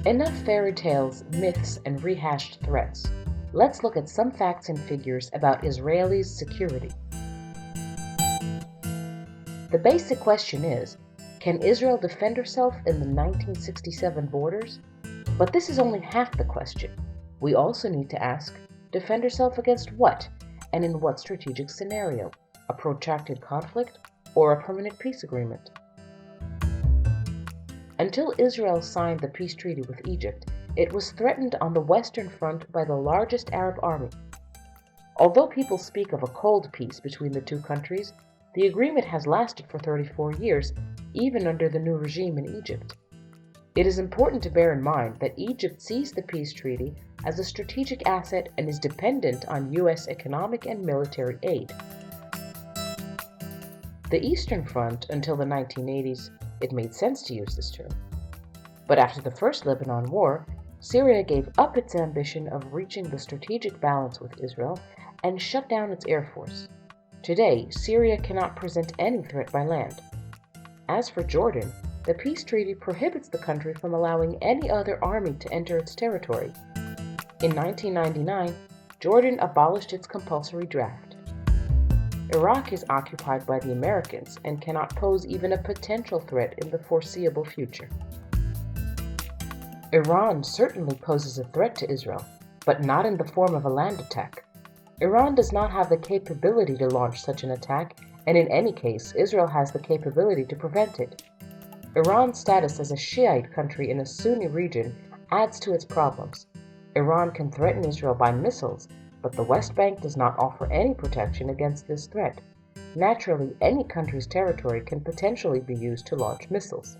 Enough fairy tales, myths, and rehashed threats. Let's look at some facts and figures about Israelis' security. The basic question is, can Israel defend herself in the 1967 borders? But this is only half the question. We also need to ask, defend herself against what, and in what strategic scenario? A protracted conflict or a permanent peace agreement? Until Israel signed the peace treaty with Egypt, it was threatened on the Western Front by the largest Arab army. Although people speak of a cold peace between the two countries, the agreement has lasted for 34 years, even under the new regime in Egypt. It is important to bear in mind that Egypt sees the peace treaty as a strategic asset and is dependent on U.S. economic and military aid. The Eastern Front, until the 1980s, it made sense to use this term. But after the First Lebanon War, Syria gave up its ambition of reaching the strategic balance with Israel and shut down its air force. Today, Syria cannot present any threat by land. As for Jordan, the peace treaty prohibits the country from allowing any other army to enter its territory. In 1999, Jordan abolished its compulsory draft. Iraq is occupied by the Americans and cannot pose even a potential threat in the foreseeable future. Iran certainly poses a threat to Israel, but not in the form of a land attack. Iran does not have the capability to launch such an attack, and in any case, Israel has the capability to prevent it. Iran's status as a Shiite country in a Sunni region adds to its problems. Iran can threaten Israel by missiles, but the West Bank does not offer any protection against this threat. Naturally, any country's territory can potentially be used to launch missiles.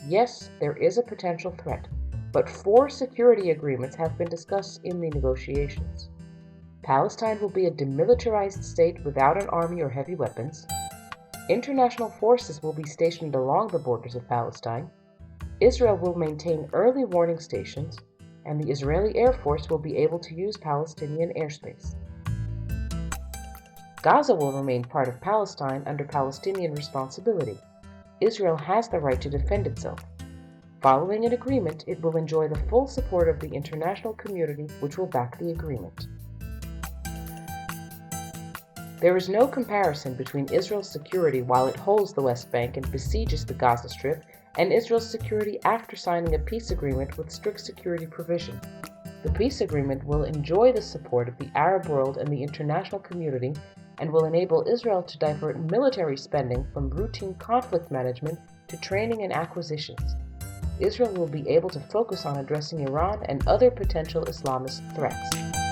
Yes, there is a potential threat, but 4 security agreements have been discussed in the negotiations. Palestine will be a demilitarized state without an army or heavy weapons. International forces will be stationed along the borders of Palestine. Israel will maintain early warning stations, and the Israeli Air Force will be able to use Palestinian airspace. Gaza will remain part of Palestine under Palestinian responsibility. Israel has the right to defend itself. Following an agreement, it will enjoy the full support of the international community, which will back the agreement. There is no comparison between Israel's security while it holds the West Bank and besieges the Gaza Strip and Israel's security after signing a peace agreement with strict security provision. The peace agreement will enjoy the support of the Arab world and the international community and will enable Israel to divert military spending from routine conflict management to training and acquisitions. Israel will be able to focus on addressing Iran and other potential Islamist threats.